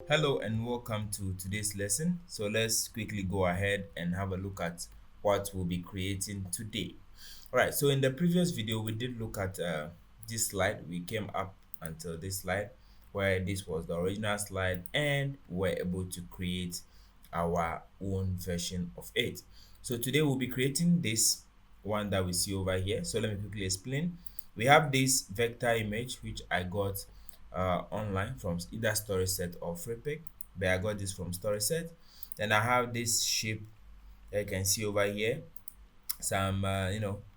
Hello and welcome to today's lesson. So let's quickly go ahead and have a look at what we'll be creating today. All right, so in the previous video, we did look at this slide. We came up until this slide where this was the original slide and we're able to create our own version of it. So today we'll be creating this one that we see over here. So let me quickly explain. We have this vector image which I got online from either StorySet or FreePic, but I got this from StorySet. Then I have this shape that you can see over here. Some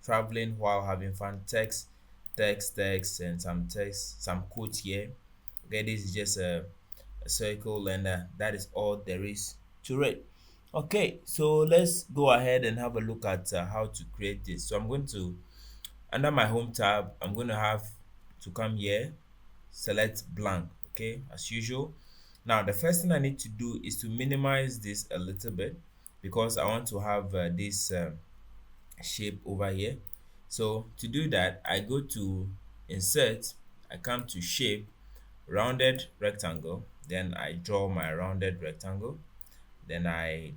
traveling while having fun text, and some text, some quotes here. Okay, this is just a circle, and that is all there is to it. Okay, so let's go ahead and have a look at how to create this. So I'm going to, under my home tab, I'm going to have to come here, select blank, okay, as usual. Now the first thing I need to do is to minimize this a little bit because I want to have this shape over here. So to do that, I go to insert, I come to shape, rounded rectangle, then I draw my rounded rectangle, then I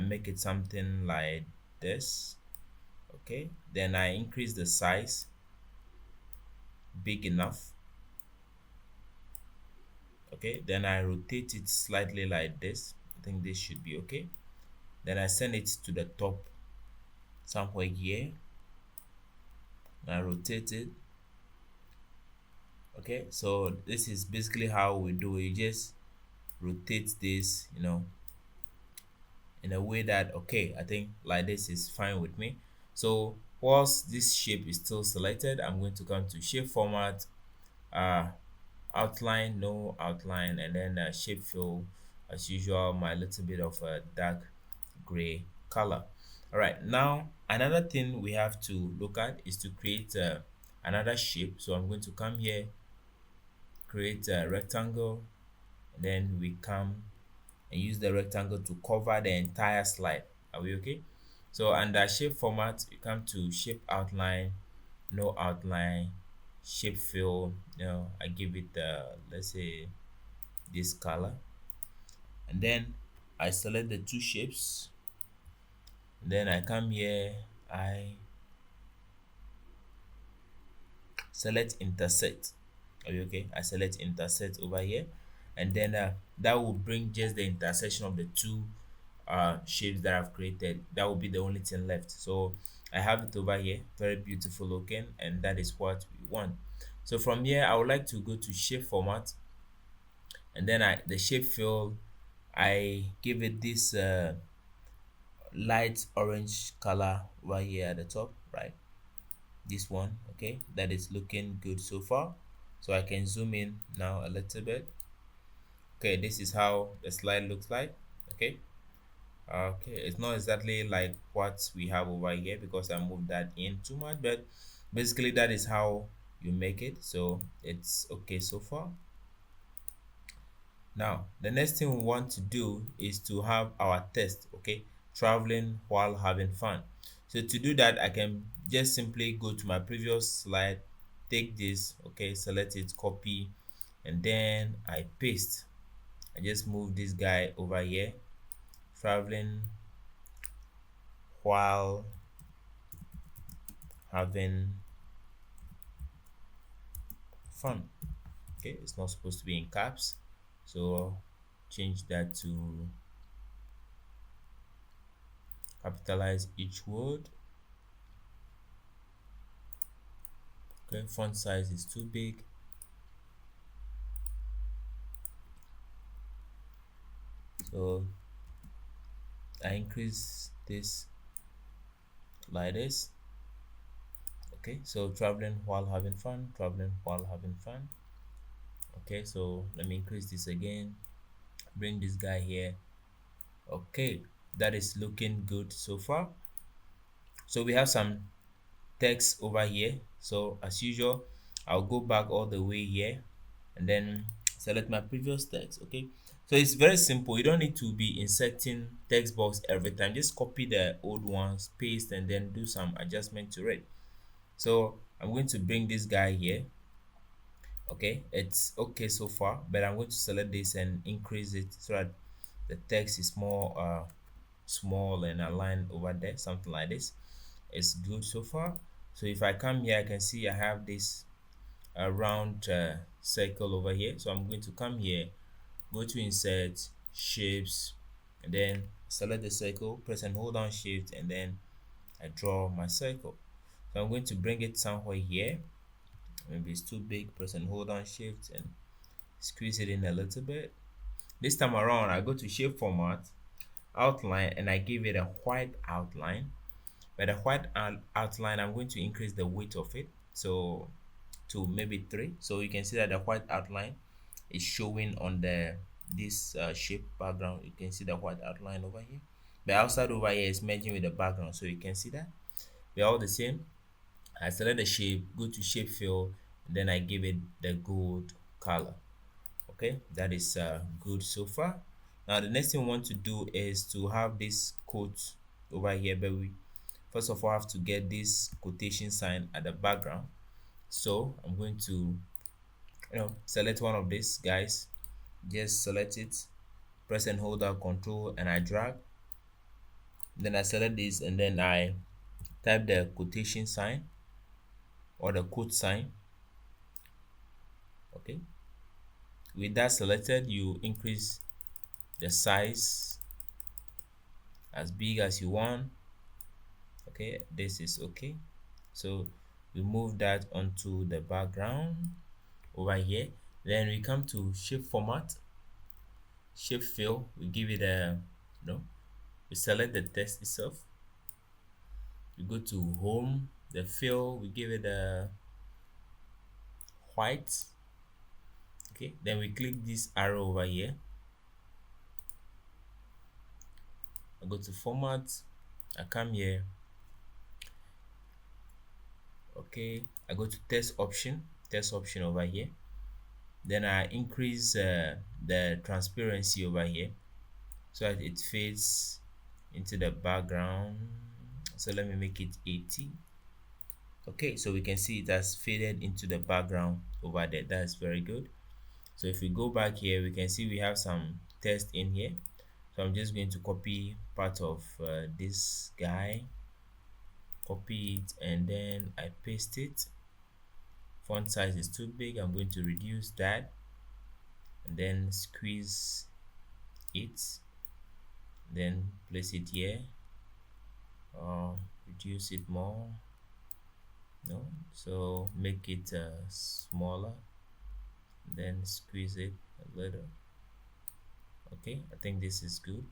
make it something like this. Okay, then I increase the size big enough. Okay, then I rotate it slightly like this. I think this should be okay. Then I send it to the top somewhere here. I rotate it. Okay, so this is basically how we do it. You just rotate this, in a way that, okay, I think like this is fine with me. So whilst this shape is still selected, I'm going to come to shape format, uh outline, no outline, and then shape fill, as usual, my little bit of a dark gray color. All right, now another thing we have to look at is to create another shape. So I'm going to come here, create a rectangle, and then we come and use the rectangle to cover the entire slide. Are we okay? So under shape format, you come to shape outline, no outline, shape fill. I give it let's say this color, and then I select the two shapes. And then I come here, I select intersect. Are you okay? I select intersect over here, and then that will bring just the intersection of the two shapes that I've created. That will be the only thing left. So I have it over here, very beautiful looking, and that is what we want. So from here, I would like to go to shape format, and then the shape fill, I give it this light orange color right here at the top, right? This one, okay, that is looking good so far. So I can zoom in now a little bit. Okay, this is how the slide looks like. Okay, it's not exactly like what we have over here because I moved that in too much, but basically that is how you make it. So it's okay so far. Now the next thing we want to do is to have our test, okay, traveling while having fun. So to do that, I can just simply go to my previous slide, take this, okay, select it, copy, and then I paste. I just move this guy over here, traveling while having fun. Okay, it's not supposed to be in caps, so change that to capitalize each word. Okay, font size is too big. So I increase this like this. Okay, so traveling while having fun, traveling while having fun. Okay, so let me increase this again, bring this guy here. Okay, that is looking good so far. So we have some text over here. So as usual, I'll go back all the way here and then select my previous text. Okay, so it's very simple. You don't need to be inserting text box every time. Just copy the old ones, paste, and then do some adjustment to it. So I'm going to bring this guy here, Okay, it's okay so far, but I'm going to select this and increase it so that the text is more small and aligned over there, something like this. It's good so far. So if I come here, I can see I have this round circle over here. So I'm going to come here, go to insert shapes, and then select the circle, press and hold down shift, and then I draw my circle. So I'm going to bring it somewhere here. Maybe it's too big, press and hold down shift and squeeze it in a little bit. This time around, I go to shape format, outline, and I give it a white outline. By the white outline, I'm going to increase the width of it, so to maybe 3. So you can see that the white outline is showing on the this shape background. You can see the white outline over here. The outside over here is merging with the background, so you can see that they're all the same. I select the shape, go to shape fill, then I give it the gold color. Okay, that is good so far. Now the next thing we want to do is to have this quote over here, but we first of all have to get this quotation sign at the background. So I'm going to select one of these guys, just select it, press and hold down control, and I drag. Then I select this and then I type the quotation sign or the quote sign. Okay, with that selected, you increase the size as big as you want. Okay, this is okay. So we move that onto the background over here. Then we come to shape format, shape fill. We give it a we select the text itself. We go to home, the fill, we give it a white. Okay, then we click this arrow over here. I go to format, I come here. Okay, I go to text option over here. Then I increase the transparency over here so that it fades into the background. So let me make it 80. Okay, so we can see it has faded into the background over there. That's very good. So if we go back here, we can see we have some text in here. So I'm just going to copy part of this guy, copy it, and then I paste it. Font size is too big. I'm going to reduce that and then squeeze it, then place it here, reduce it more, no, so make it smaller, then squeeze it a little. Okay, I think this is good.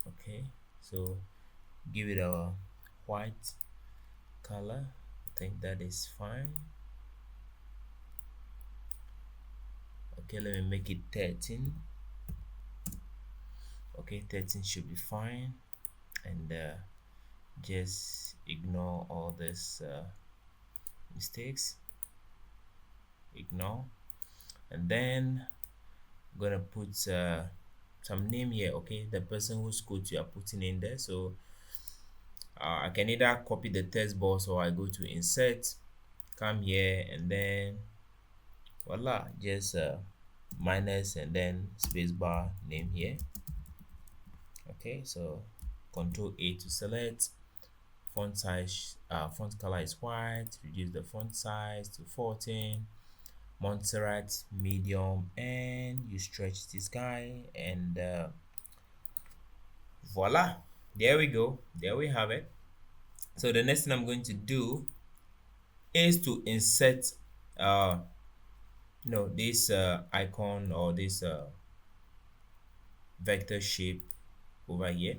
Okay, so give it a white color. I think that is fine. Okay, let me make it 13. Okay, 13 should be fine, and just ignore all this mistakes, ignore, and then I'm gonna put some name here. Okay, the person whose quote you are putting in there. So I can either copy the text box or I go to insert, come here, and then voila, just minus and then spacebar name here. Okay, so Control A to select. Font size, font color is white. Reduce the font size to 14. Montserrat medium, and you stretch this guy, and voila, there we go. There we have it. So the next thing I'm going to do is to insert this icon or this vector shape over here.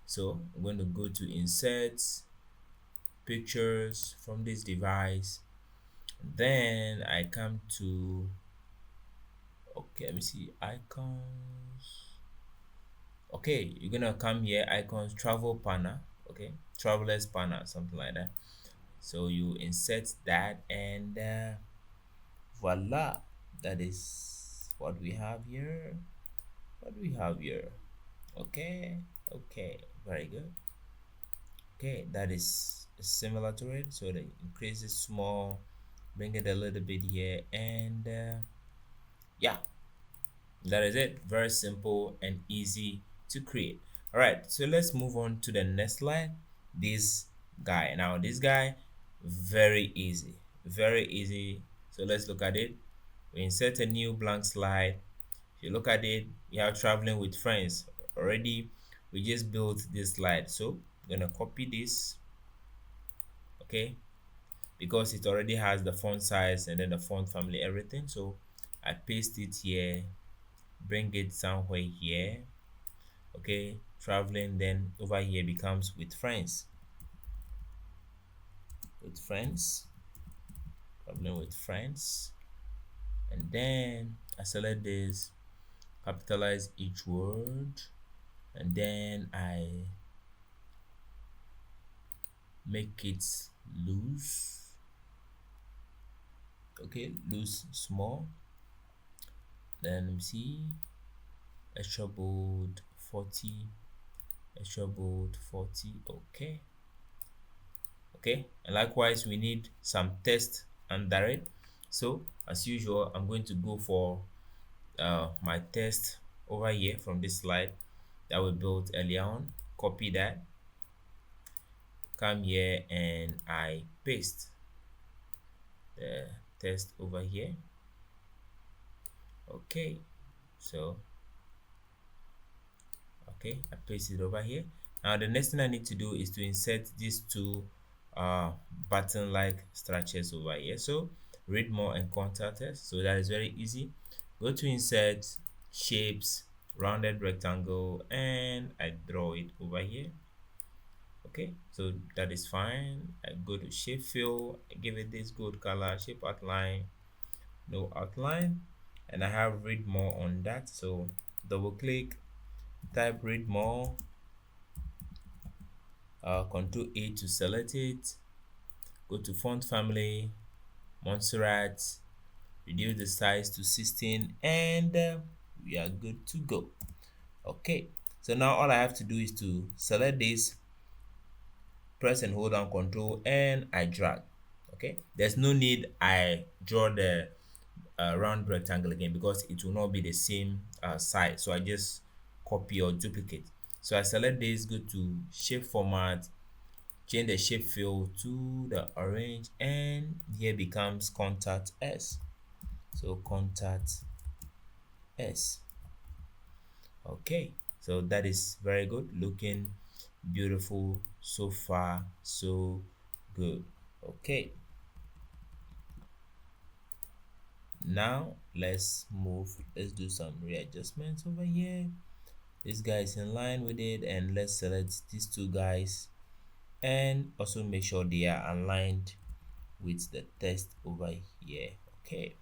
So I'm going to go to insert pictures from this device, then I come to let me see icons. Okay, you're gonna come here, icons, travel panel. Okay, travelers panel, something like that. So you insert that, and voila, that is what we have here. Okay, very good. Okay, that is similar to it, so they increase it small, bring it a little bit here, and yeah, that is it. Very simple and easy to create. All right, so let's move on to the next slide. This guy, now this guy, very easy, very easy. So let's look at it. We insert a new blank slide. If you look at it, we are traveling with friends already. We just built this slide, so I'm gonna copy this, okay, because it already has the font size and then the font family, everything. So I paste it here, bring it somewhere here, okay, traveling, then over here becomes with friends, with friends, traveling with friends, and then I select this, capitalize each word, and then I make it loose, okay, loose small, then let me see, extra bold 40, extra bold 40, okay, okay. And likewise we need some text under it, so as usual I'm going to go for my text over here from this slide that we built earlier on, copy that, come here and I paste the text over here, okay. So okay, I paste it over here. Now the next thing I need to do is to insert these two button like structures over here. So read more and contact us, so that is very easy. Go to insert, shapes, rounded rectangle, and I draw it over here, okay. So that is fine. I go to shape fill, I give it this good color, shape outline, no outline, and I have read more on that. So double click, type read more, Control A to select it, go to font family, Montserrat, reduce the size to 16, and we are good to go. Okay, so now all I have to do is to select this, press and hold down Control, and I drag. Okay, there's no need I draw the round rectangle again because it will not be the same size, so I just copy or duplicate. So I select this, go to shape format, change the shape fill to the orange, and here becomes contact S. So contact S. Okay, so that is very good, looking beautiful so far, so good. Okay, now let's do some readjustments over here. This guy is in line with it, and let's select these two guys and also make sure they are aligned with the text over here. Okay,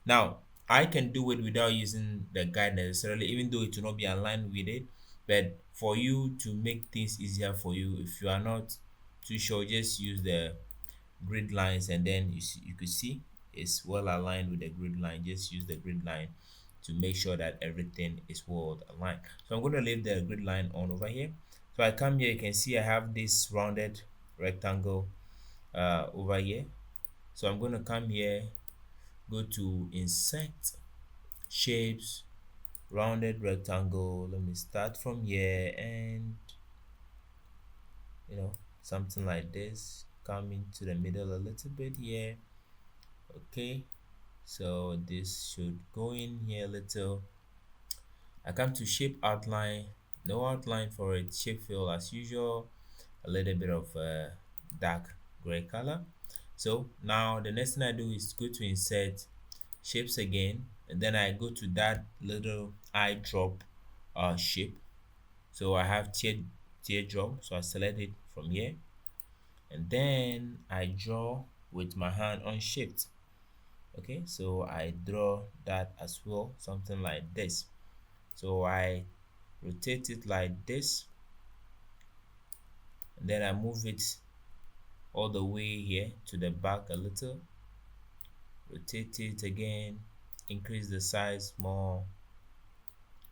now I can do it without using the guide necessarily, even though it will not be aligned with it. But for you to make things easier for you, if you are not too sure, just use the grid lines, and then you could see it's well aligned with the grid line. Just use the grid line to make sure that everything is well aligned. So I'm going to leave the grid line on over here. So I come here, you can see I have this rounded rectangle over here. So I'm going to come here, go to insert, shapes, rounded rectangle. Let me start from here, and something like this, come into the middle a little bit here. Okay, so this should go in here a little. I come to shape outline, no outline for it, shape fill as usual, a little bit of dark gray color. So now the next thing I do is go to insert, shapes again, and then I go to that little eye drop shape. So I have teardrop, so I select it from here, and then I draw with my hand on shift. Okay, so I draw that as well, something like this. So I rotate it like this, and then I move it all the way here to the back a little, rotate it again, increase the size more,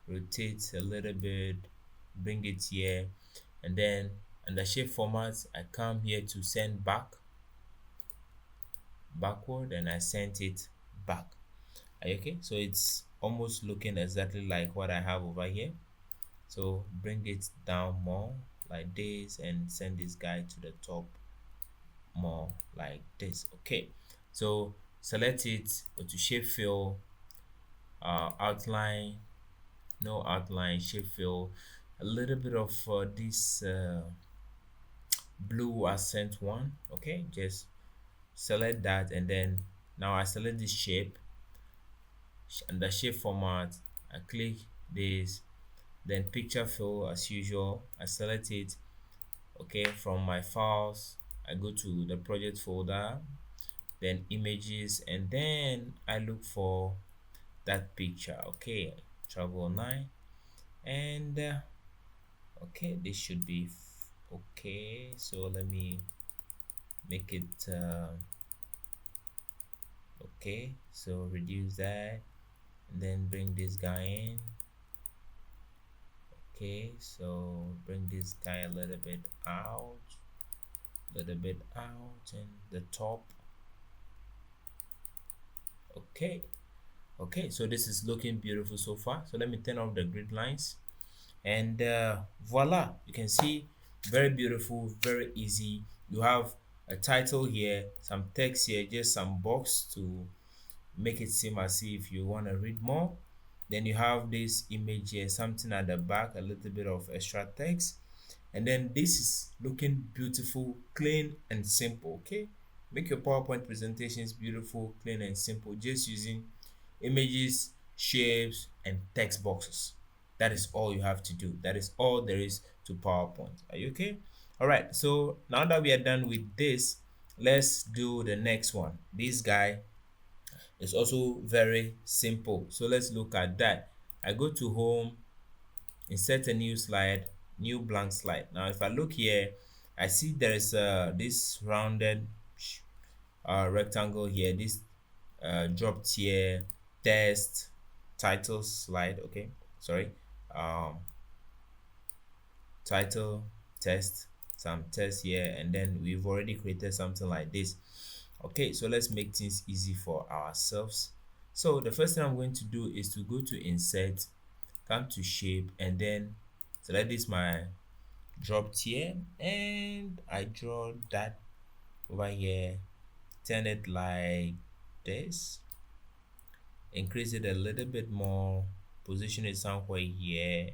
rotate a little bit, bring it here, and then Under shape format, I come here to send backward, and I sent it back. Are you okay? So it's almost looking exactly like what I have over here. So bring it down more like this and send this guy to the top more like this. Okay, so select it, go to shape fill, outline, no outline, shape fill, a little bit of this blue accent one. Okay, just select that, and then now I select this shape and the shape format. I click this, then picture fill as usual. I select it. Okay, from my files I go to the project folder, then images, and then I look for that picture. Okay, travel 9, and okay, this should be okay. So let me make it okay, so reduce that and then bring this guy in. Okay, so bring this guy a little bit out, and the top. Okay, okay, so this is looking beautiful so far. So let me turn off the grid lines, and voila, you can see, very beautiful, very easy. You have a title here, some text here, just some box to make it seem as if you want to read more. Then you have this image here, something at the back, a little bit of extra text, and then this is looking beautiful, clean and simple. Okay, make your PowerPoint presentations beautiful, clean and simple, just using images, shapes and text boxes. That is all you have to do. That is all there is to PowerPoint. Are you okay? All right, so now that we are done with this, let's do the next one. This guy is also very simple, so let's look at that. I go to home, insert a new slide, new blank slide. Now if I look here, I see there is this rounded rectangle here, this dropped here, test title slide. Okay, sorry, um title, test, some text here, and then we've already created something like this. Okay, so let's make things easy for ourselves. So the first thing I'm going to do is to go to insert, come to shape, and then select this my drop tier, and I draw that over here, turn it like this, increase it a little bit more, position it somewhere here,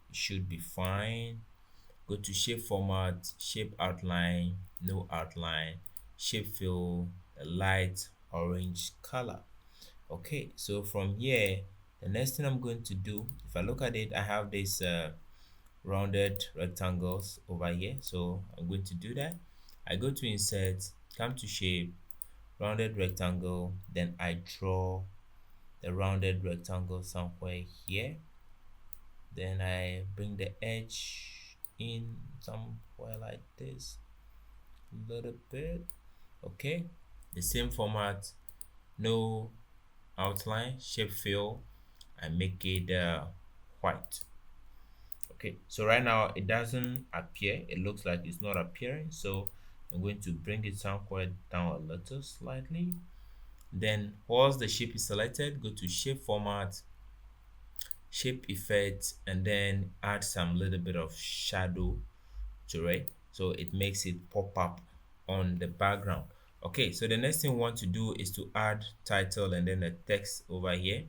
it should be fine. Go to shape format, shape outline, no outline, shape fill, a light orange color. Okay, so from here, the next thing I'm going to do, if I look at it, I have this rounded rectangles over here, so I'm going to do that. I go to insert, come to shape, rounded rectangle, then I draw the rounded rectangle somewhere here, then I bring the edge in somewhere like this, a little bit. Okay, the same format, no outline, shape fill, I make it white. Okay, so right now it doesn't appear, it looks like it's not appearing, so I'm going to bring it somewhere down a little slightly. Then once the shape is selected, go to shape format, shape effect, and then add some little bit of shadow to it, so it makes it pop up on the background. Okay, so the next thing we want to do is to add title and then the text over here.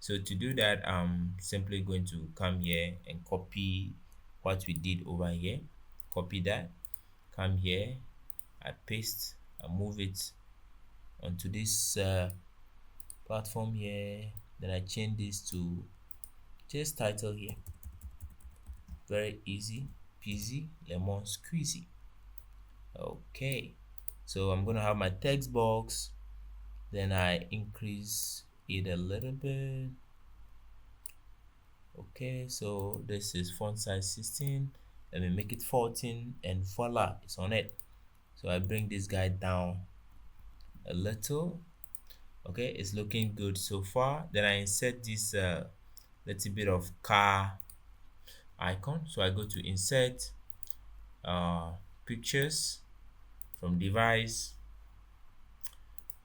So to do that, I'm simply going to come here and copy what we did over here, copy that, come here, I paste, I move it onto this platform here, then I change this to just title here. Very easy peasy lemon squeezy. Okay, so I'm gonna have my text box, then I increase it a little bit. Okay, so this is font size 16, let me make it 14, and voila, it's on it. So I bring this guy down a little. Okay, it's looking good so far. Then I insert this little bit of car icon, so I go to insert, uh, pictures from device,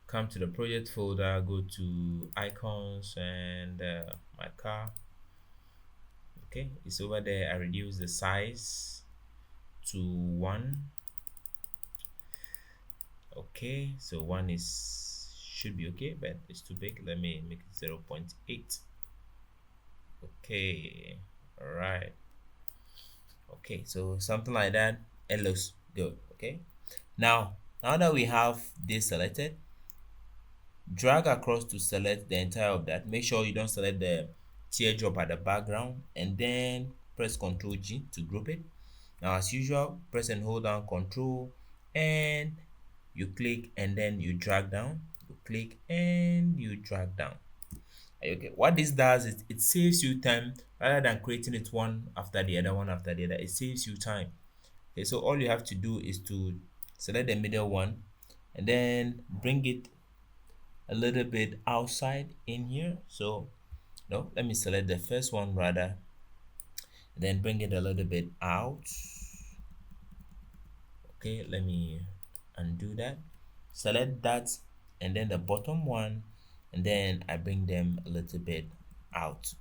come to the project folder, go to icons and my car. Okay, it's over there. I reduce the size to 1. Okay, so 1 is should be okay, but it's too big. Let me make it 0.8. Okay, all right. Okay, so something like that, it looks good. Okay, now that we have this selected, drag across to select the entire of that. Make sure you don't select the teardrop at the background, and then press Ctrl G to group it. Now as usual, press and hold down Ctrl, and you click, and then you drag down. You click and you drag down. Okay, what this does is it saves you time rather than creating it one after the other, one after the other. It saves you time. Okay, so all you have to do is to select the middle one and then bring it a little bit outside in here. So no, let me select the first one rather, and then bring it a little bit out. Okay, let me undo that. Select that and then the bottom one, and then I bring them a little bit out.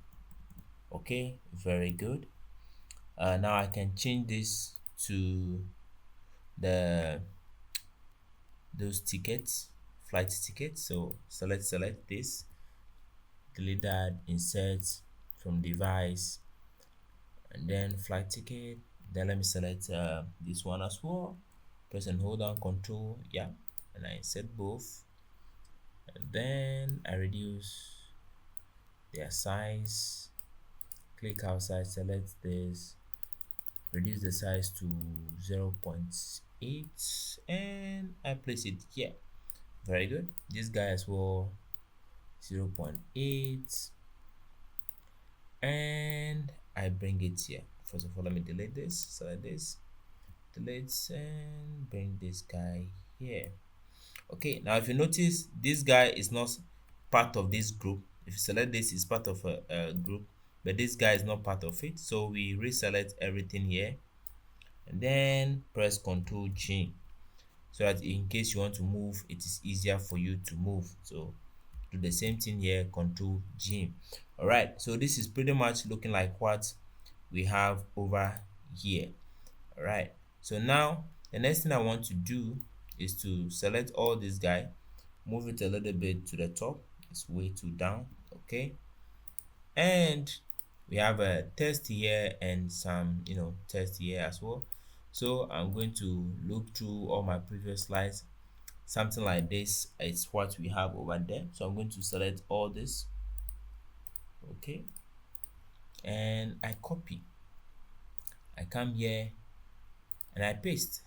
Okay, very good. Now I can change this to the those tickets, flight tickets. So select this, delete that, insert from device, and then flight ticket. Then let me select this one as well. Press and hold down Control, yeah, and I insert both, and then I reduce their size. Click outside, select this, reduce the size to 0.8, and I place it here. Very good. This guy as well, 0.8, and I bring it here. First of all, let me delete this, select this, delete, and bring this guy here. Okay, now if you notice, this guy is not part of this group. If you select this, it's part of a group, but this guy is not part of it. So we reselect everything here, and then press Ctrl G, so that in case you want to move, it is easier for you to move. So do the same thing here, Ctrl G. All right, so this is pretty much looking like what we have over here. All right, so now the next thing I want to do is to select all this guy, move it a little bit to the top. It's way too down. Okay, and we have a test here and some test here as well. So I'm going to look through all my previous slides. Something like this is what we have over there. So I'm going to select all this. Okay, and I copy, I come here and I paste,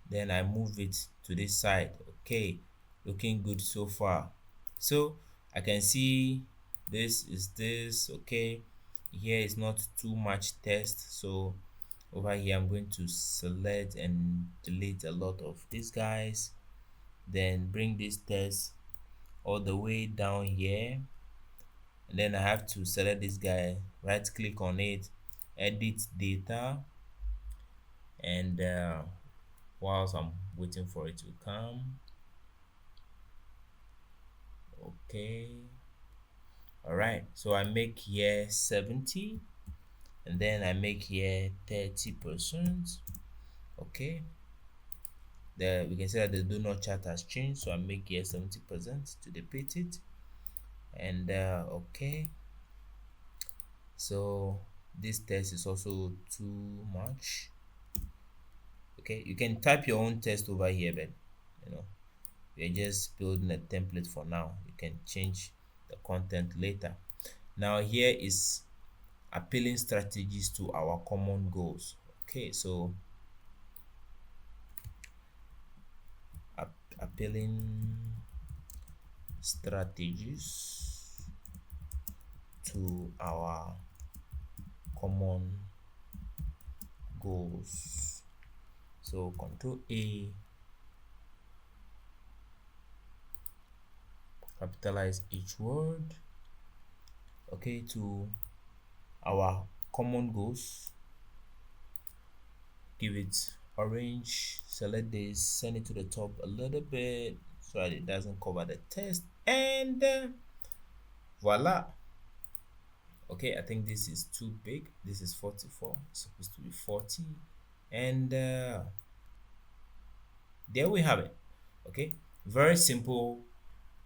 then I move it to this side. Okay, looking good so far. So I can see this is this. Okay, here is not too much text, so over here I'm going to select and delete a lot of these guys, then bring this text all the way down here, and then I have to select this guy, right click on it, edit data, and whilst I'm waiting for it to come. Okay, all right, so I make here 70, and then I make here 30%. Okay, there we can see that the do not chart has changed, so I make here 70% to repeat it, and okay, so this text is also too much. Okay, you can type your own text over here, but we're just building a template for now. You can change the content later. Now here is appealing strategies to our common goals. Okay, so appealing strategies to our common goals. So Control A, capitalize each word. Okay, to our common goals. give it orange, select this, send it to the top a little bit so that it doesn't cover the text, and voila. Okay, I think this is too big. This is 44, it's supposed to be 40, and there we have it. Okay, very simple.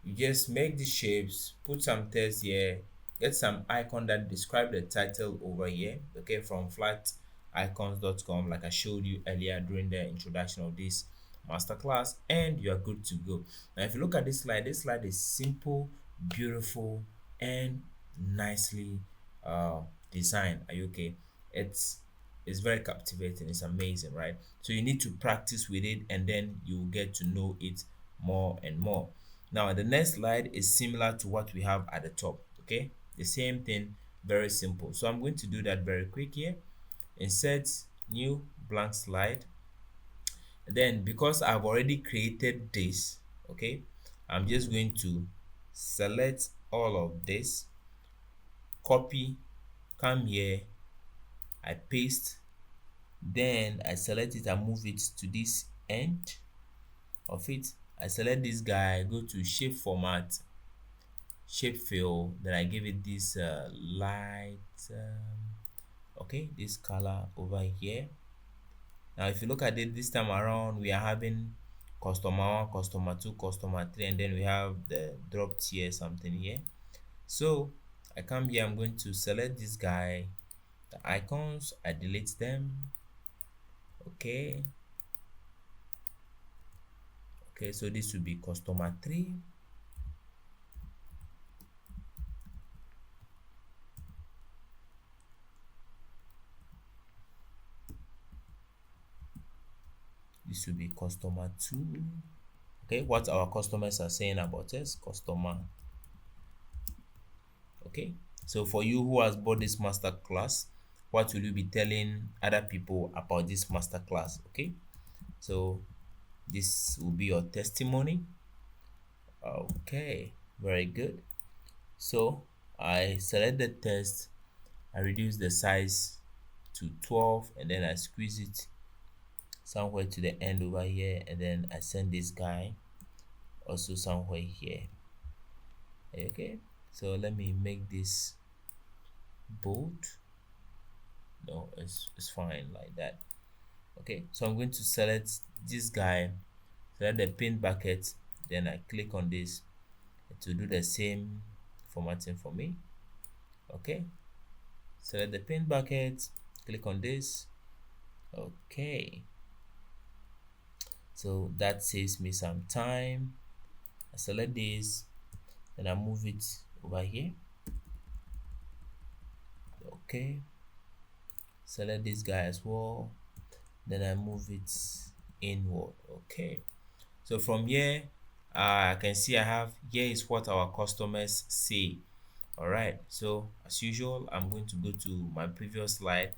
You just make the shapes, put some text here, get some icon that describe the title over here. Okay, from flaticons.com, like I showed you earlier during the introduction of this masterclass, and you are good to go. Now if you look at this slide is simple, beautiful, and nicely uh, designed. Are you okay? It's very captivating, it's amazing, right? So you need to practice with it, and then you will get to know it more and more. Now the next slide is similar to what we have at the top. Okay, the same thing, very simple. So I'm going to do that very quick here. Insert new blank slide. Then because I've already created this, okay, I'm just going to select all of this, copy, come here, I paste, then I select it and move it to this end of it. I select this guy, go to shape format, shape fill, then I give it this light okay, this color over here. Now if you look at it this time around, we are having customer 1, customer 2, customer 3, and then we have the drop tier something here. So I come here, I'm going to select this guy, the icons, I delete them. Okay, so this will be customer 3. This will be customer 2. Okay, what our customers are saying about us, customer. Okay, so for you who has bought this master class, what will you be telling other people about this master class? Okay, so this will be your testimony. Okay, very good. So I select the text, I reduce the size to 12, and then I squeeze it somewhere to the end over here, and then I send this guy also somewhere here. Okay, so let me make this bold. No, it's fine like that. Okay, so I'm going to select this guy, select the pin bucket, then I click on this to do the same formatting for me. Okay, select the pin bucket, click on this. Okay, so that saves me some time. I select this, then I move it over here. Okay, select this guy as well, then I move it inward. Okay, so from here I can see I have here is what our customers say. All right, so as usual, I'm going to go to my previous slide,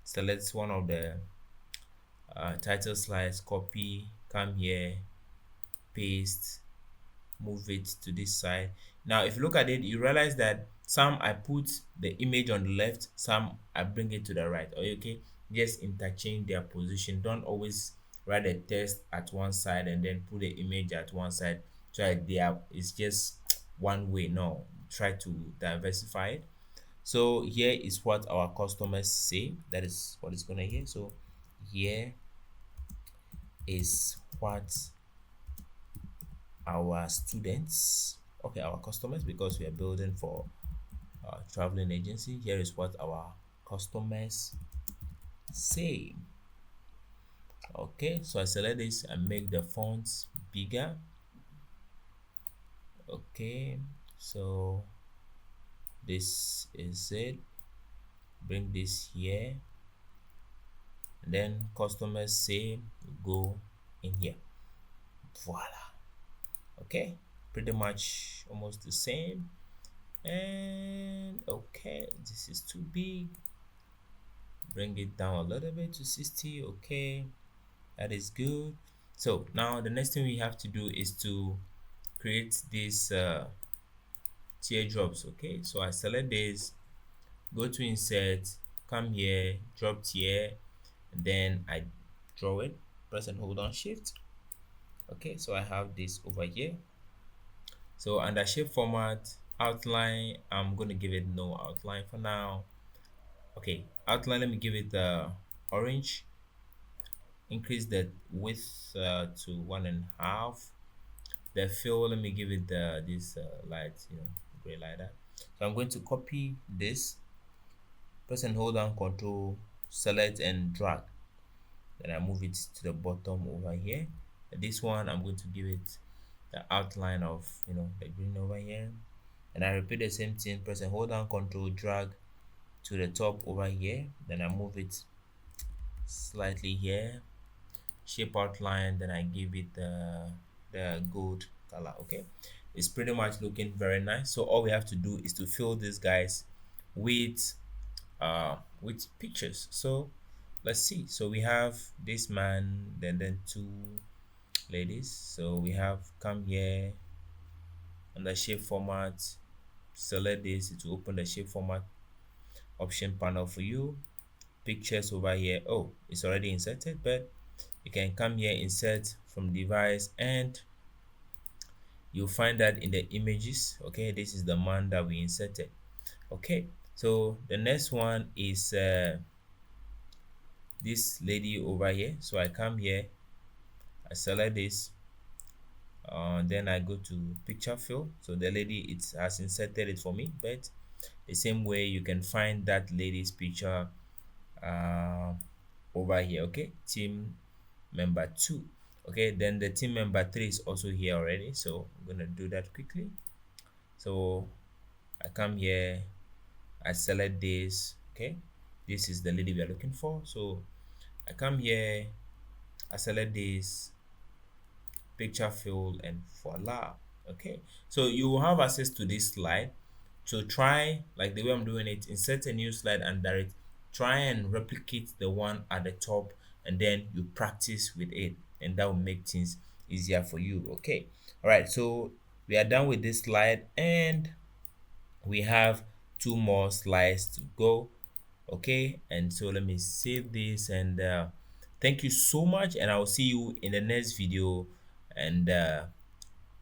select one of the title slides, copy, come here, paste, move it to this side. Now if you look at it, you realize that some I put the image on the left, some I bring it to the right. Okay, just interchange their position. Don't always write a text at one side and then put the image at one side so that they are, it's just one way. No, try to diversify it. So here is what our customers say, that is what is going to here. So here is what our students, okay, our customers, because we are building for traveling agency, here is what our customers say. Okay, so I select this and make the fonts bigger. Okay, so this is it, bring this here, and then customers say go in here. Voila. Okay, pretty much almost the same. And okay, this is too big, bring it down a little bit to 60. Okay, that is good. So now the next thing we have to do is to create these teardrops. Okay, so I select this, go to insert, come here, drop tier, and then I draw it, press and hold on shift. Okay, so I have this over here. So under shape format, outline, I'm going to give it no outline for now. Okay, outline, let me give it orange. Increase the width to 1.5. The fill, let me give it this light, gray like that. So I'm going to copy this, press and hold down control, select and drag. Then I move it to the bottom over here. This one I'm going to give it the outline of the green over here. And I repeat the same thing, press and hold down control, drag to the top over here. Then I move it slightly here, shape outline, then I give it the gold color. Okay, it's pretty much looking very nice. So all we have to do is to fill these guys with pictures. So let's see. So we have this man, then two ladies. So we have come here on the shape format, select this to open the shape format option panel for you. Pictures over here. Oh, it's already inserted, but you can come here, insert from device, and you'll find that in the images. Okay, this is the man that we inserted. Okay, so the next one is this lady over here. So I come here, I select this, then I go to picture fill. So the lady, it has inserted it for me, but the same way you can find that lady's picture uh, over here. Okay, team member 2. Okay, then the team member 3 is also here already, so I'm gonna do that quickly. So I come here, I select this. Okay, this is the lady we are looking for. So I come here, I select this, picture fill, and voila. Okay, so you will have access to this slide. So try, like the way I'm doing it, insert a new slide and direct, try and replicate the one at the top, and then you practice with it, and that will make things easier for you. Okay, all right, so we are done with this slide, and we have two more slides to go. Okay, and so let me save this, and thank you so much, and I'll see you in the next video. And the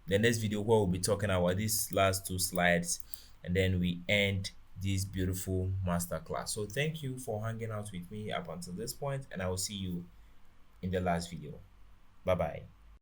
next video where we'll be talking about these last two slides, and then we end this beautiful masterclass. So thank you for hanging out with me up until this point, and I will see you in the last video. Bye bye.